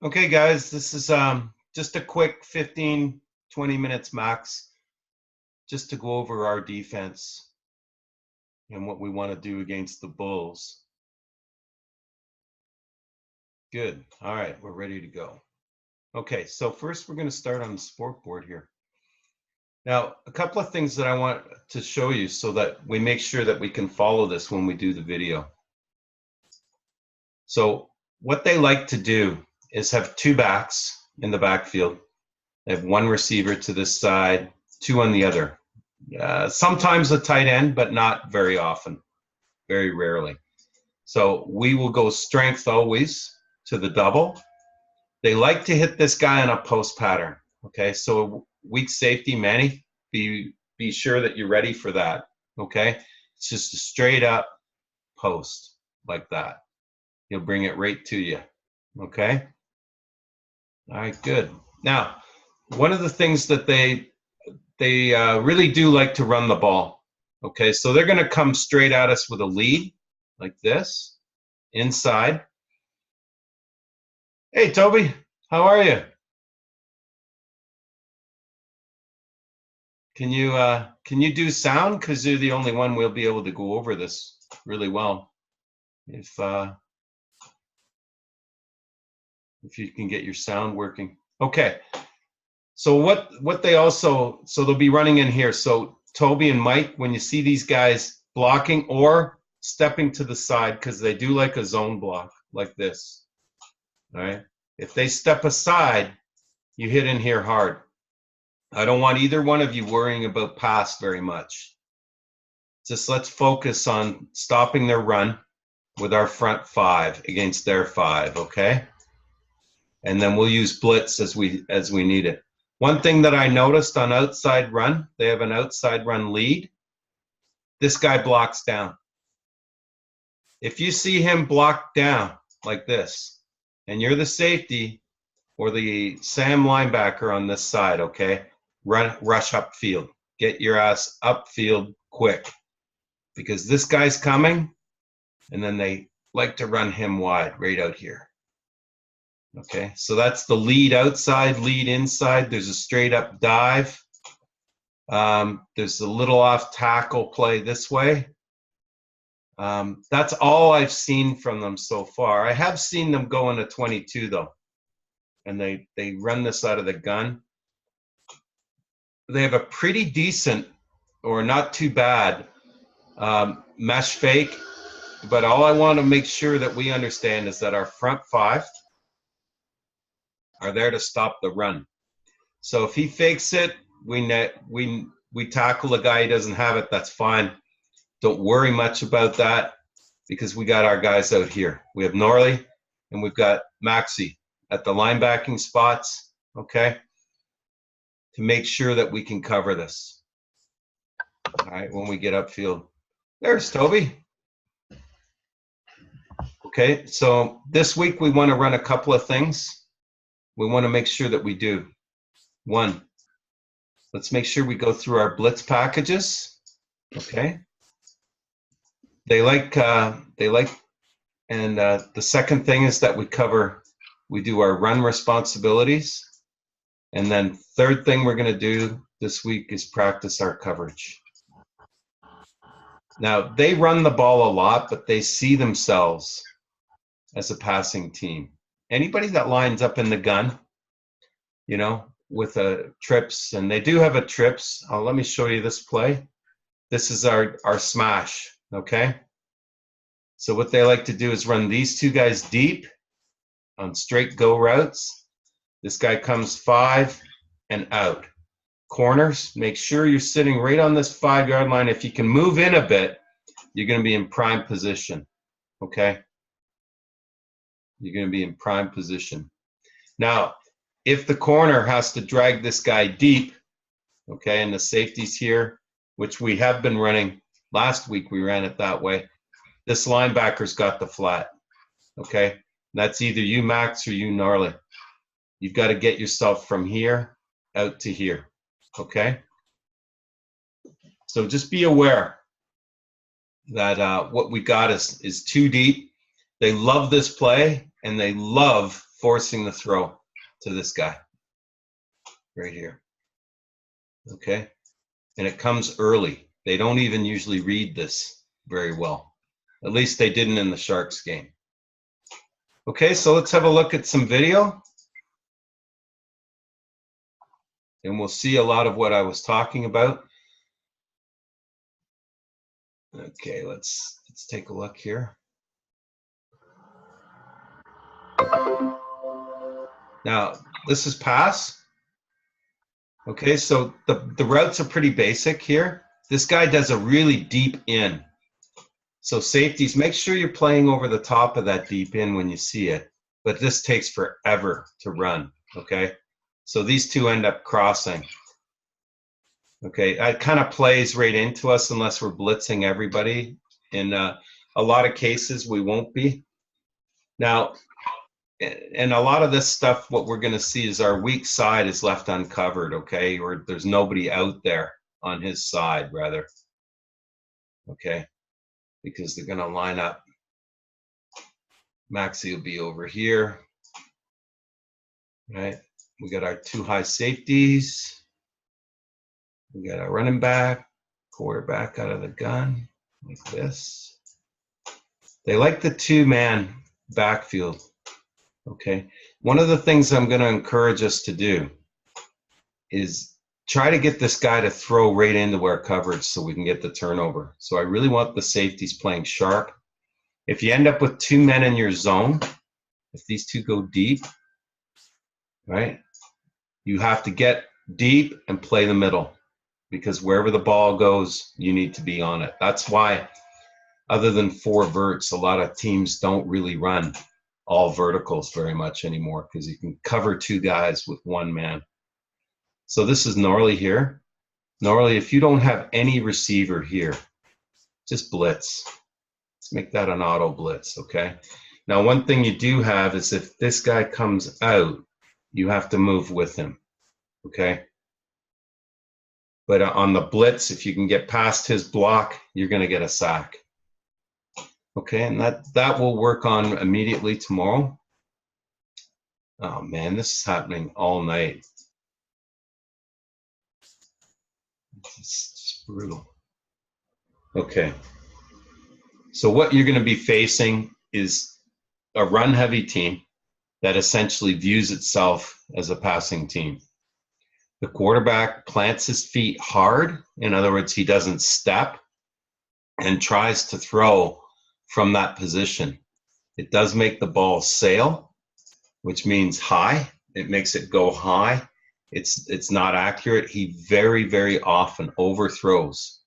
Okay, guys, this is just a quick 15, 20 minutes max, just to go over our defense and what we want to do against the Bulls. Good. All right, we're ready to go. Okay, so first we're going to start on the sport board here. Now, a couple of things that I want to show you so that we make sure that we can follow this when we do the video. So what they like to do is have two backs in the backfield. They have one receiver to this side, two on the other. Sometimes a tight end, but not very often, very rarely. So we will go strength always to the double. They like to hit this guy on a post pattern. Okay, so weak safety, Manny, be sure that you're ready for that. Okay, it's just a straight up post like that. He'll bring it right to you. Okay. All right, good. Now, one of the things that they really do like to run the ball. Okay, so they're going to come straight at us with a lead like this, inside. Hey, Toby, how are you? Can you do sound? Because you're the only one we'll be able to go over this really well. If you can get your sound working. Okay. So what they also, so they'll be running in here. So Toby and Mike, when you see these guys blocking or stepping to the side, because they do like a zone block like this, all right? If they step aside, you hit in here hard. I don't want either one of you worrying about pass very much. Just let's focus on stopping their run with our front five against their five, okay? And then we'll use blitz as we need it. One thing that I noticed on outside run, they have an outside run lead. This guy blocks down. If you see him block down like this, and you're the safety or the Sam linebacker on this side, okay, rush upfield. Get your ass upfield quick, because this guy's coming, and then they like to run him wide right out here. Okay, so that's the lead outside, lead inside. There's a straight up dive. There's a little off tackle play this way. That's all I've seen from them so far. I have seen them go into 22 though, and they run this out of the gun. They have a pretty decent, or not too bad, mesh fake, but all I want to make sure that we understand is that our front five are there to stop the run. So if he fakes it, we tackle a guy, he doesn't have it, that's fine. Don't worry much about that, because we got our guys out here. We have Norley and we've got Maxi at the linebacking spots, okay, to make sure that we can cover this. All right, when we get upfield. There's Toby. Okay, so this week we want to run a couple of things. We want to make sure that we do. One, let's make sure we go through our blitz packages. Okay. They like, and the second thing is that we do our run responsibilities. And then third thing we're going to do this week is practice our coverage. Now, they run the ball a lot, but they see themselves as a passing team. Anybody that lines up in the gun, you know, with a trips, and they do have a trips. Let me show you this play. This is our smash, okay? So what they like to do is run these two guys deep on straight go routes. This guy comes 5 and out. Corners, make sure you're sitting right on this 5-yard line. If you can move in a bit, you're going to be in prime position, okay? You're going to be in prime position. Now, if the corner has to drag this guy deep, okay, and the safety's here, which we have been running. Last week we ran it that way. This linebacker's got the flat, okay? That's either you, Max, or you, Gnarly. You've got to get yourself from here out to here, okay? So just be aware that what we got is too deep. They love this play, and they love forcing the throw to this guy right here. Okay, and it comes early. They don't even usually read this very well. At least they didn't in the Sharks game. Okay, so let's have a look at some video. And we'll see a lot of what I was talking about. Okay, let's take a look here. Now, this is pass. Okay, so the routes are pretty basic here. This guy does a really deep in. So safeties, make sure you're playing over the top of that deep in when you see it. But this takes forever to run, okay? So these two end up crossing. Okay, that kind of plays right into us unless we're blitzing everybody. In a lot of cases, we won't be. Now, and a lot of this stuff, what we're going to see is our weak side is left uncovered, okay? Or there's nobody out there on his side, rather. Okay, because they're going to line up. Maxi will be over here, right? We got our two high safeties. We got our running back, quarterback out of the gun, like this. They like the two-man backfield, okay? One of the things I'm going to encourage us to do is try to get this guy to throw right into our coverage so we can get the turnover. So I really want the safeties playing sharp. If you end up with two men in your zone, if these two go deep, right, you have to get deep and play the middle, because wherever the ball goes, you need to be on it. That's why, other than four verts, a lot of teams don't really run all verticals very much anymore, because you can cover two guys with one man. So this is Norley here. Norley, if you don't have any receiver here, just blitz. Let's make that an auto blitz, okay? Now, one thing you do have is if this guy comes out, you have to move with him, okay? But on the blitz, if you can get past his block, you're going to get a sack. Okay, and that will work on immediately tomorrow. Oh, man, this is happening all night. It's brutal. Okay. So what you're going to be facing is a run-heavy team that essentially views itself as a passing team. The quarterback plants his feet hard. In other words, he doesn't step and tries to throw from that position. It does make the ball sail, which means high. It makes it go high. It's not accurate. He very, very often overthrows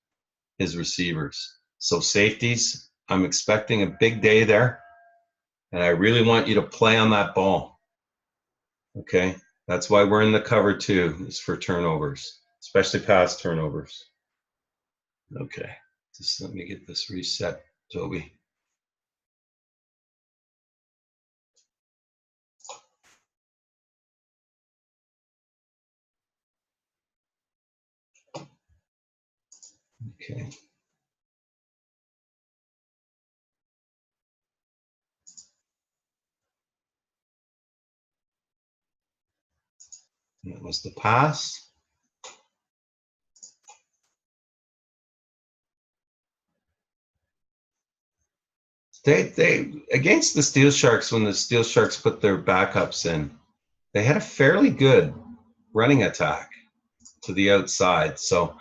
his receivers. So safeties, I'm expecting a big day there, and I really want you to play on that ball. Okay, that's why we're in the cover too, is for turnovers, especially pass turnovers. Okay, just let me get this reset, Toby. Okay. That was the pass. They against the Steel Sharks, when the Steel Sharks put their backups in, they had a fairly good running attack to the outside. So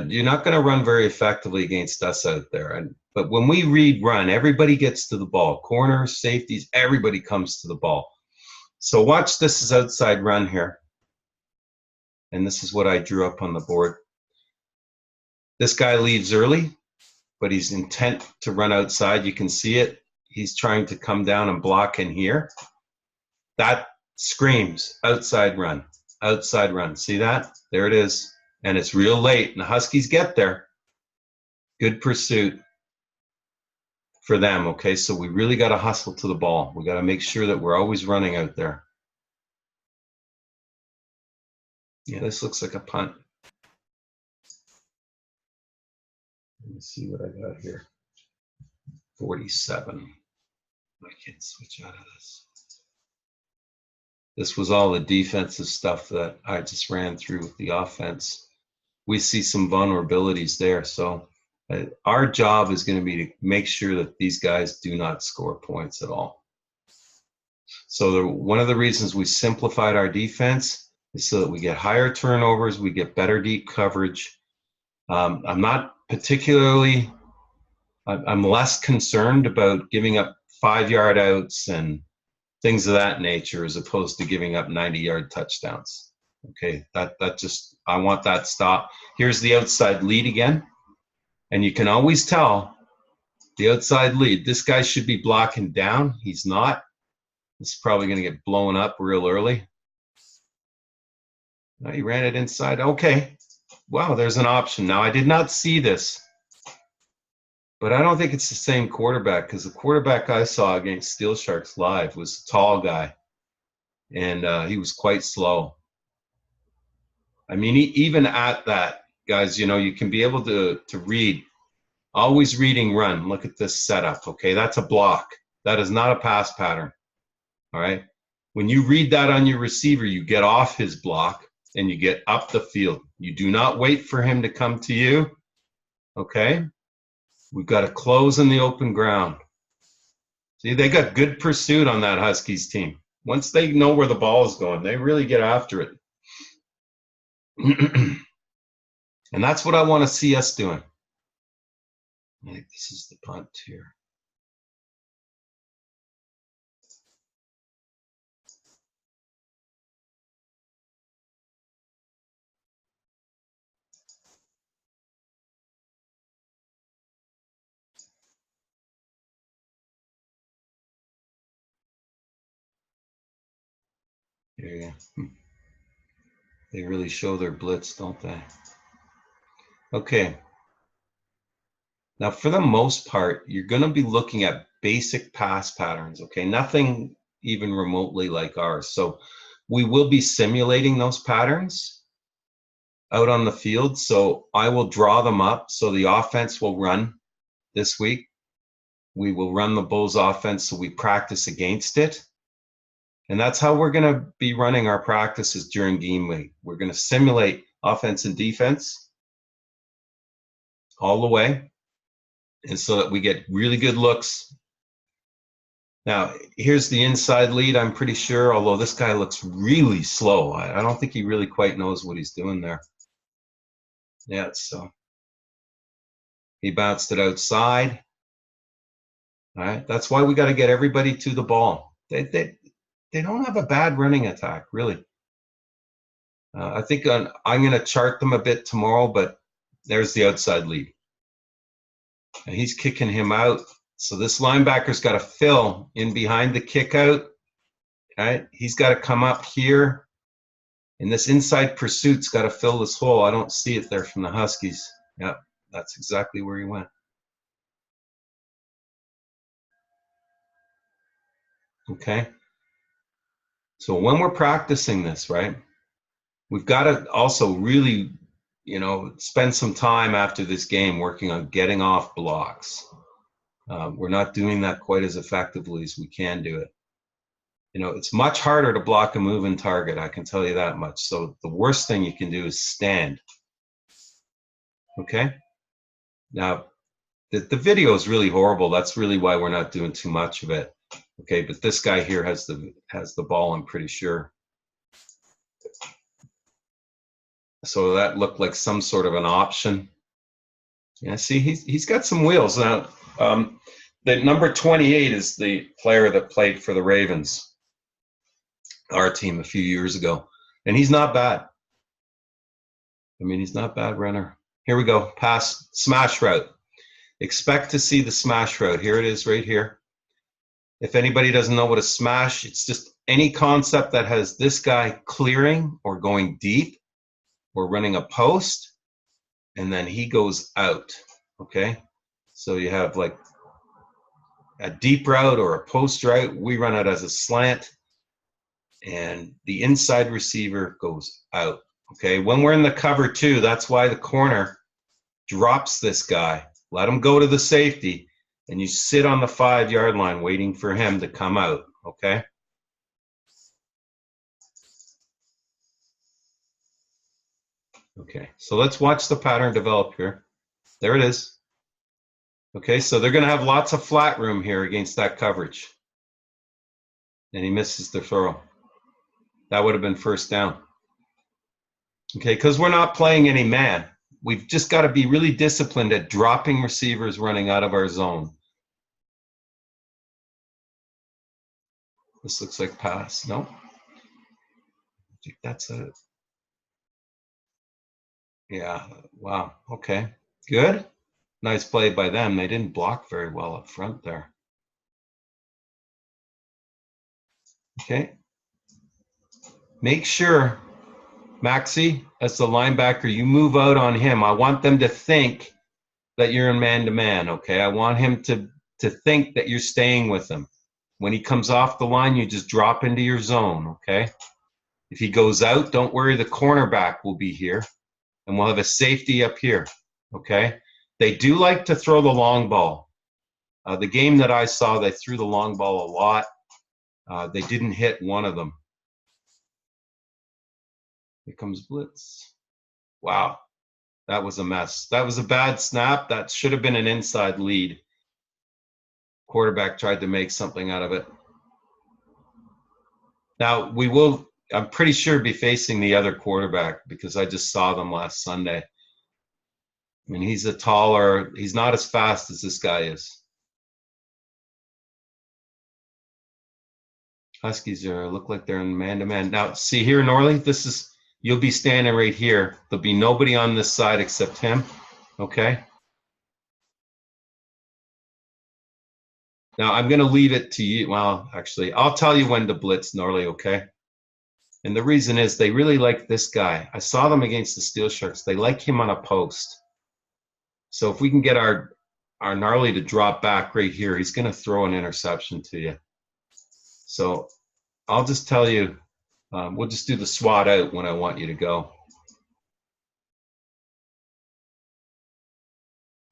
you're not going to run very effectively against us out there. But when we read run, everybody gets to the ball. Corners, safeties, everybody comes to the ball. So watch, this is outside run here. And this is what I drew up on the board. This guy leaves early, but he's intent to run outside. You can see it. He's trying to come down and block in here. That screams outside run, outside run. See that? There it is. And it's real late, and the Huskies get there. Good pursuit for them, okay? So we really got to hustle to the ball. We got to make sure that we're always running out there. Yeah, this looks like a punt. Let me see what I got here. 47. I can't switch out of this. This was all the defensive stuff that I just ran through with the offense. We see some vulnerabilities there. So our job is going to be to make sure that these guys do not score points at all. So one of the reasons we simplified our defense is so that we get higher turnovers, we get better deep coverage. I'm not particularly, I'm less concerned about giving up 5-yard outs and things of that nature as opposed to giving up 90-yard touchdowns. Okay, that just, I want that stop. Here's the outside lead again. And you can always tell the outside lead. This guy should be blocking down. He's not. This is probably going to get blown up real early. Now he ran it inside. Okay. Wow, there's an option. Now, I did not see this, but I don't think it's the same quarterback because the quarterback I saw against Steel Sharks live was a tall guy, and he was quite slow. I mean, even at that, guys, you know, you can be able to read. Always reading run. Look at this setup, okay? That's a block. That is not a pass pattern, all right? When you read that on your receiver, you get off his block and you get up the field. You do not wait for him to come to you, okay? We've got to close in the open ground. See, they got good pursuit on that Huskies team. Once they know where the ball is going, they really get after it. And that's what I want to see us doing. I think this is the punt here. Yeah. They really show their blitz, don't they? Okay. Now, for the most part, you're going to be looking at basic pass patterns, okay? Nothing even remotely like ours. So we will be simulating those patterns out on the field. So I will draw them up. So the offense will run this week. We will run the Bulls offense so we practice against it. And that's how we're going to be running our practices during game week. We're going to simulate offense and defense all the way, and so that we get really good looks. Now, here's the inside lead, I'm pretty sure, although this guy looks really slow. I don't think he really quite knows what he's doing there. Yeah, so he bounced it outside. All right, that's why we got to get everybody to the ball. They don't have a bad running attack, really. I think I'm going to chart them a bit tomorrow, but there's the outside lead. And he's kicking him out. So this linebacker's got to fill in behind the kick out. Right? He's got to come up here. And this inside pursuit's got to fill this hole. I don't see it there from the Huskies. Yep, that's exactly where he went. Okay. So when we're practicing this, right, we've got to also really, you know, spend some time after this game working on getting off blocks. We're not doing that quite as effectively as we can do it. You know, it's much harder to block a moving target, I can tell you that much. So the worst thing you can do is stand. Okay? Now, the video is really horrible. That's really why we're not doing too much of it. Okay, but this guy here has the ball, I'm pretty sure. So that looked like some sort of an option. Yeah, see, he's got some wheels. Now, the number 28 is the player that played for the Ravens, our team, a few years ago. And he's not bad. I mean, he's not a bad runner. Here we go. Pass, smash route. Expect to see the smash route. Here it is right here. If anybody doesn't know what a smash, it's just any concept that has this guy clearing or going deep or running a post, and then he goes out, okay? So you have like a deep route or a post route. We run it as a slant, and the inside receiver goes out, okay? When we're in the cover two, that's why the corner drops this guy. Let him go to the safety, and you sit on the 5-yard line waiting for him to come out, okay? Okay, so let's watch the pattern develop here. There it is. Okay, so they're going to have lots of flat room here against that coverage. And he misses the throw. That would have been first down. Okay, because we're not playing any man. We've just got to be really disciplined at dropping receivers running out of our zone. This looks like pass. No. I think that's a... Yeah, wow. Okay, good. Nice play by them. They didn't block very well up front there. Okay. Make sure, Maxi, as the linebacker, you move out on him. I want them to think that you're in man-to-man, okay? I want him to think that you're staying with him. When he comes off the line, you just drop into your zone, okay? If he goes out, don't worry, the cornerback will be here, and we'll have a safety up here, okay? They do like to throw the long ball. The game that I saw, they threw the long ball a lot. They didn't hit one of them. Here comes blitz. Wow, that was a mess. That was a bad snap. That should have been an inside lead. Quarterback tried to make something out of it. Now, we will, I'm pretty sure, be facing the other quarterback because I just saw them last Sunday. I mean, he's he's not as fast as this guy is. Huskies look like they're in man-to-man. Now, see here, Norley, you'll be standing right here. There'll be nobody on this side except him, okay? Now, I'm going to leave it to you. Well, actually, I'll tell you when to blitz, Norley, okay? And the reason is they really like this guy. I saw them against the Steel Sharks. They like him on a post. So if we can get our Gnarly to drop back right here, he's going to throw an interception to you. So I'll just tell you, we'll just do the SWAT out when I want you to go.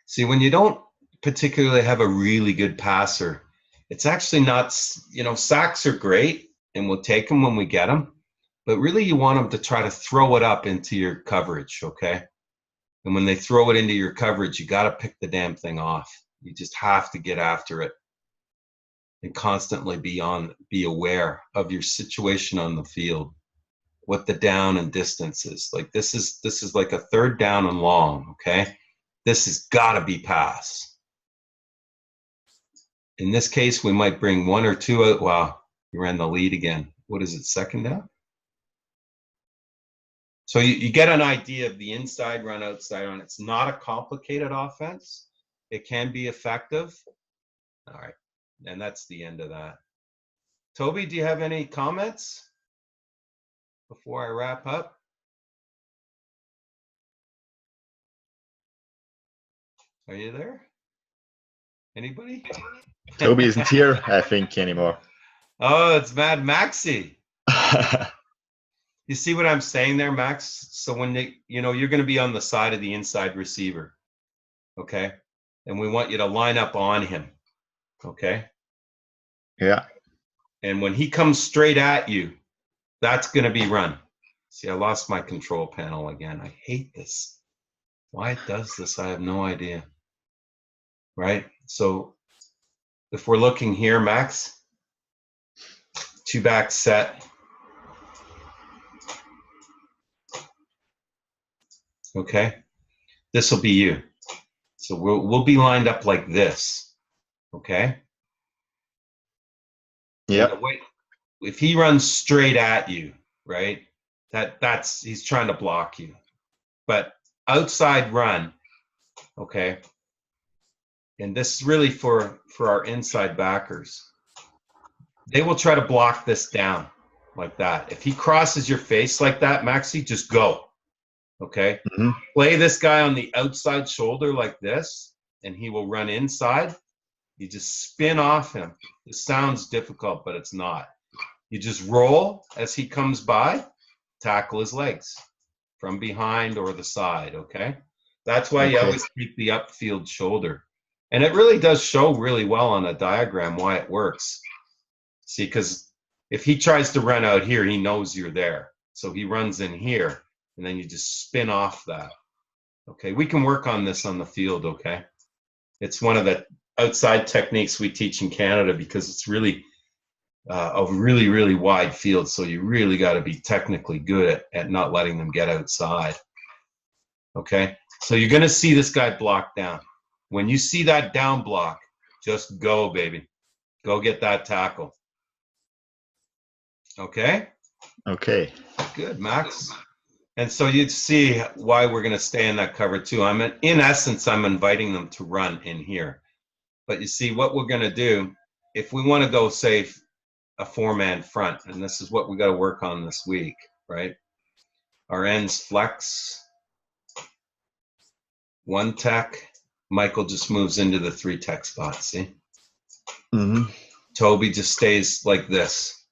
See, when you don't particularly have a really good passer, it's actually not, sacks are great and we'll take them when we get them, but really you want them to try to throw it up into your coverage, okay? And when they throw it into your coverage, you got to pick the damn thing off. You just have to get after it and constantly be aware of your situation on the field, what the down and distance is. Like this is like a third down and long, okay? This has got to be pass. In this case, we might bring one or two out. Wow, you ran the lead again. What is it, second down? So you get an idea of the inside run, outside run. It's not a complicated offense. It can be effective. All right, and that's the end of that. Toby, do you have any comments before I wrap up? Are you there? Anybody? Toby isn't here, I think, anymore. Oh, it's Mad Maxi. You see what I'm saying there, Max? So when you're going to be on the side of the inside receiver, okay? And we want you to line up on him, okay? Yeah. And when he comes straight at you, that's going to be run. See, I lost my control panel again. I hate this. Why it does this, I have no idea. Right? So if we're looking here, Max, two back set. Okay, this will be you. So we'll be lined up like this. Okay. Yeah. If he runs straight at you, right? He's trying to block you. But outside run, okay. And this is really for our inside backers. They will try to block this down like that. If he crosses your face like that, Maxi, just go. Okay? Mm-hmm. Play this guy on the outside shoulder like this, and he will run inside. You just spin off him. It sounds difficult, but it's not. You just roll as he comes by, tackle his legs from behind or the side, okay? That's why you always keep the upfield shoulder. And it really does show really well on a diagram why it works. See, because if he tries to run out here, he knows you're there. So he runs in here. and then you just spin off that. Okay, we can work on this on the field, okay? It's one of the outside techniques we teach in Canada because it's really a really, really wide field, so you really got to be technically good at not letting them get outside. Okay, so you're going to see this guy block down. When you see that down block, just go, baby. Go get that tackle. Okay? Okay. Good, Max. And so you'd see why we're going to stay in that cover too. In essence, I'm inviting them to run in here. But you see what we're going to do, if we want to go, say, a 4-man front, and this is what we got to work on this week, right? Our ends flex. 1 tech. Michael just moves into the 3 tech spot, see? Mm-hmm. Toby just stays like this.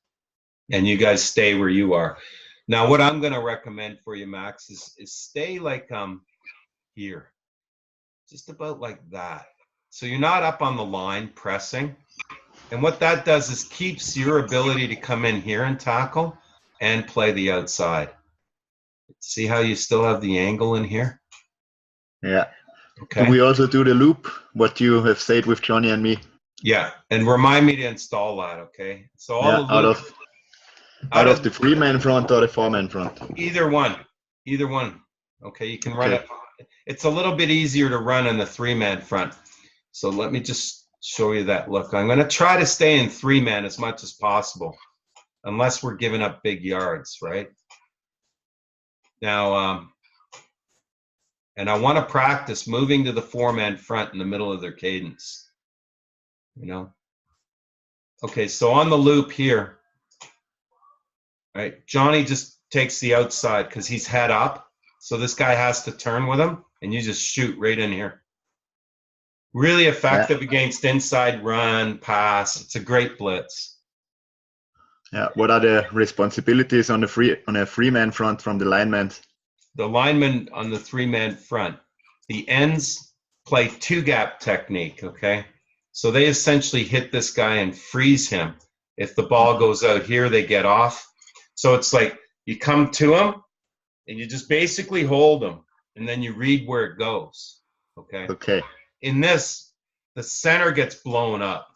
And you guys stay where you are. Now, what I'm going to recommend for you, Max, is stay like here. Just about like that. So you're not up on the line pressing. And what that does is keeps your ability to come in here and tackle and play the outside. See how you still have the angle in here? Yeah. Okay. Do we also do the loop, what you have said with Johnny and me? Yeah, and remind me to install that, okay? So all the loop, out of the 3-man front or the 4-man front? Either one. Either one. Okay, you can run it. It's a little bit easier to run in the 3-man front. So let me just show you that look. I'm going to try to stay in 3-man as much as possible, unless we're giving up big yards, right? Now, and I want to practice moving to the 4-man front in the middle of their cadence, you know? Okay, so on the loop here, right, Johnny just takes the outside because he's head up. So this guy has to turn with him, and you just shoot right in here. Really effective against inside run, pass. It's a great blitz. Yeah. What are the responsibilities on a 3-man front from the linemen? The linemen on the 3-man front, the ends play 2-gap technique, okay? So they essentially hit this guy and freeze him. If the ball goes out here, they get off. So it's like you come to him and you just basically hold him, and then you read where it goes, okay? Okay. In this, the center gets blown up,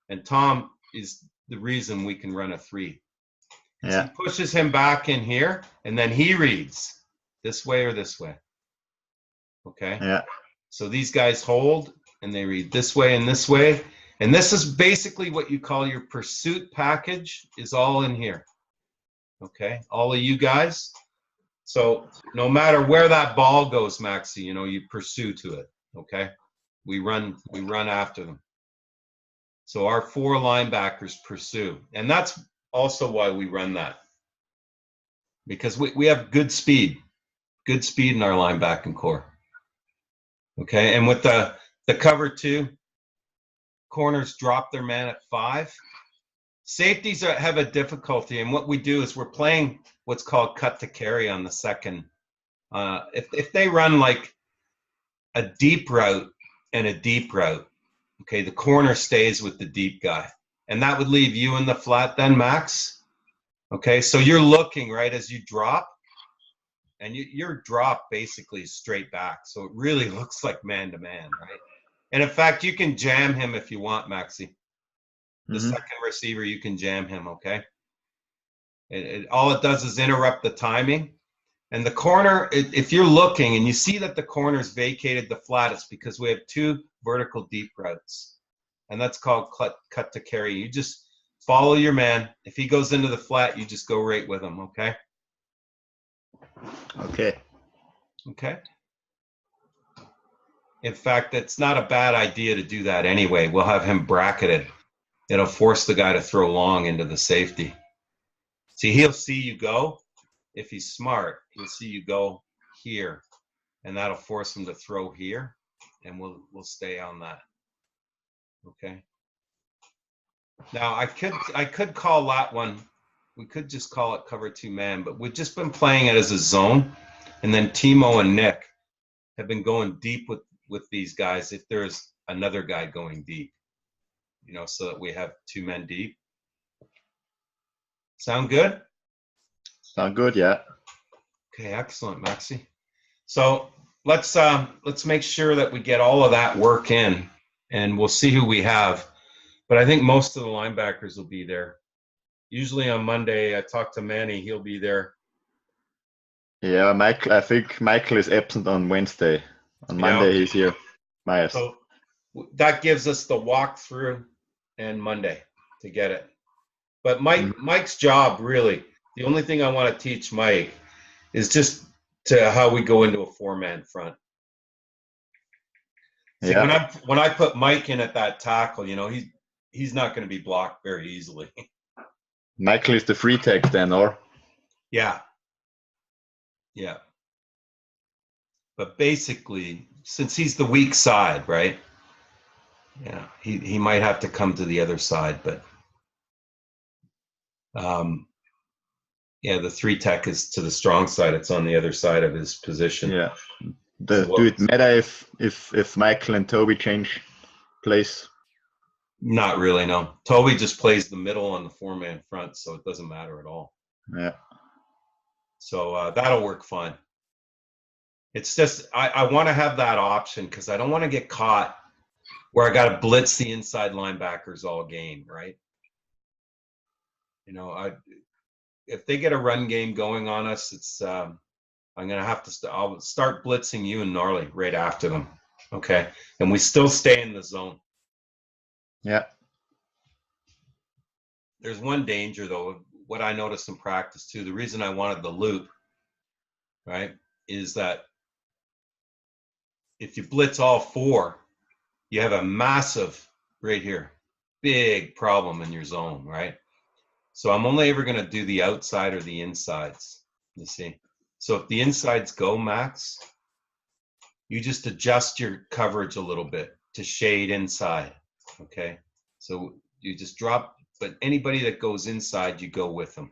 and Tom is the reason we can run a 3. Yeah. He pushes him back in here, and then he reads this way or this way. Okay? Yeah. So these guys hold, and they read this way and this way. And this is basically what you call your pursuit package is all in here. Okay? All of you guys. So no matter where that ball goes, Maxie, you know, you pursue to it. Okay? We run after them. So our 4 linebackers pursue. And that's also why we run that. Because we have good speed in our linebacking core. Okay, and with the cover 2, corners drop their man at 5. Safeties have a difficulty, and what we do is we're playing what's called cut to carry on the second. If they run like a deep route and a deep route, okay, the corner stays with the deep guy. And that would leave you in the flat then, Max. Okay, so you're looking, right, as you drop. And your drop basically is straight back. So it really looks like man-to-man, right? And in fact, you can jam him if you want, Maxie. The second receiver, you can jam him, okay? All it does is interrupt the timing. And the corner, if you're looking and you see that the corner's vacated the flat, it's because we have 2 vertical deep routes. And that's called cut to carry. You just follow your man. If he goes into the flat, you just go right with him, okay? Okay. Okay. In fact, it's not a bad idea to do that anyway. We'll have him bracketed. It'll force the guy to throw long into the safety. See, he'll see you go. If he's smart, he'll see you go here, and that'll force him to throw here, and we'll stay on that. Okay. Now I could call that one. We could just call it cover 2 man, but we've just been playing it as a zone, and then Timo and Nick have been going deep with these guys if there's another guy going deep, you know, so that we have 2 men deep. Sound good? Sound good, yeah. Okay, excellent, Maxi. So let's make sure that we get all of that work in, and we'll see who we have. But I think most of the linebackers will be there. Usually on Monday, I talked to Manny; he'll be there. Yeah, Michael. I think Michael is absent on Wednesday. On Yeah. Monday he's here. Myers. So that gives us the walkthrough and Monday to get it. But Mike's job really, the only thing I want to teach Mike is just to how we go into a 4-man front. See, Yeah. when I put Mike in at that tackle, he's not going to be blocked very easily. Michael is the free tech then, or? Yeah. Yeah. But basically, since he's the weak side, right? Yeah, he might have to come to the other side, but yeah, the 3 tech is to the strong side. It's on the other side of his position. Yeah. Do it matter if Michael and Toby change place? Not really, no. Toby just plays the middle on the 4-man front, so it doesn't matter at all. Yeah. So that'll work fine. It's just I want to have that option because I don't want to get caught where I got to blitz the inside linebackers all game, right? If they get a run game going on us, it's I'm gonna have to. I'll start blitzing you and Gnarly right after them, okay? And we still stay in the zone. Yeah. There's one danger though. What I noticed in practice too. The reason I wanted the loop, right, is that if you blitz all 4, you have a massive right here, big problem in your zone, right? So I'm only ever going to do the outside or the insides, you see. So if the insides go, Max, you just adjust your coverage a little bit to shade inside, okay? So you just drop, but anybody that goes inside, you go with them,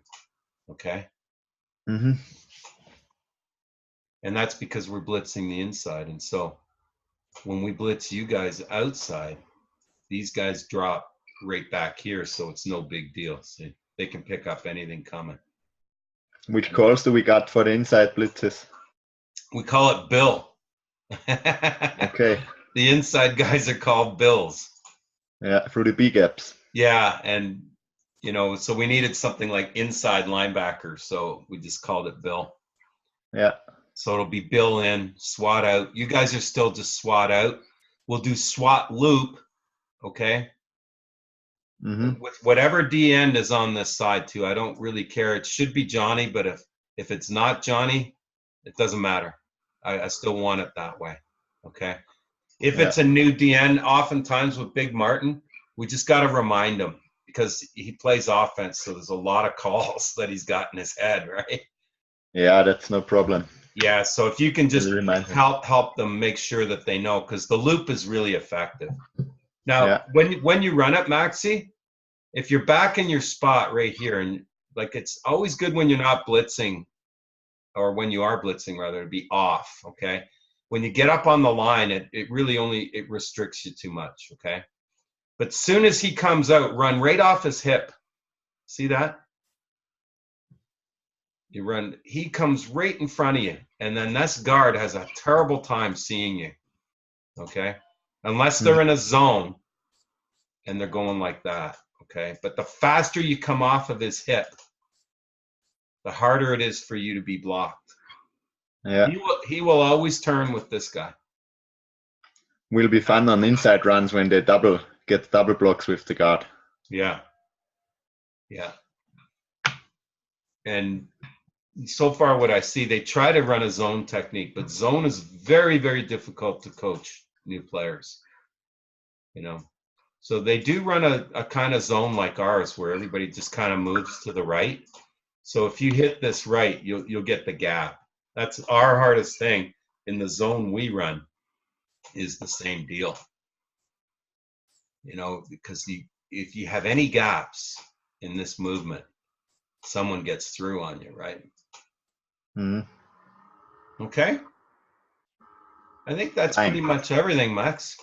okay? Mm-hmm. And that's because we're blitzing the inside. And so when we blitz you guys outside, these guys drop right back here, so it's no big deal. See, they can pick up anything coming. Which calls do we got for the inside blitzes? We call it Bill. Okay. The inside guys are called Bills. Yeah, through the B gaps. Yeah, and so we needed something like inside linebacker, so we just called it Bill. Yeah. So it'll be Bill in, SWAT out. You guys are still just SWAT out. We'll do SWAT loop, okay? Mm-hmm. With whatever D end is on this side too. I don't really care. It should be Johnny, but if it's not Johnny, it doesn't matter. I still want it that way, okay? If it's a new DN, oftentimes with Big Martin, we just got to remind him because he plays offense, so there's a lot of calls that he's got in his head, right? Yeah, that's no problem. Yeah, so if you can just help them make sure that they know, because the loop is really effective. Now, when you run it, Maxi, if you're back in your spot right here, and like it's always good when you're not blitzing, or when you are blitzing rather, to be off, okay? When you get up on the line, it really it restricts you too much, okay? But soon as he comes out, run right off his hip. See that? You run, he comes right in front of you, and then this guard has a terrible time seeing you, okay? Unless they're in a zone and they're going like that, okay? But the faster you come off of his hip, the harder it is for you to be blocked. Yeah. He will always turn with this guy. Will be fun on inside runs when they get double blocks with the guard. Yeah. Yeah. And so far what I see, they try to run a zone technique, but zone is very, very difficult to coach new players. So they do run a kind of zone like ours where everybody just kind of moves to the right. So if you hit this right, you'll get the gap. That's our hardest thing in the zone we run is the same deal. Because if you have any gaps in this movement, someone gets through on you, right? Mm-hmm. Okay. I think that's pretty much everything, Max.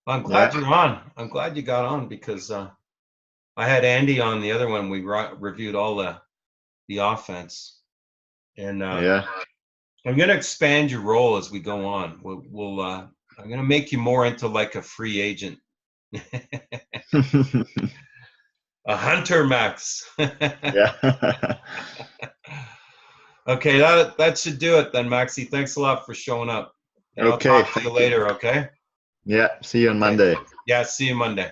I'm glad you're on. I'm glad you got on because I had Andy on the other one. We reviewed all the offense. And Yeah. I'm going to expand your role as we go on. I'm going to make you more into like a free agent, a hunter, Max. Yeah. Okay, that should do it then, Maxi. Thanks a lot for showing up. And I'll Okay, talk to you thank you. later, okay? Yeah, see you on Okay. Monday. Yeah, see you Monday.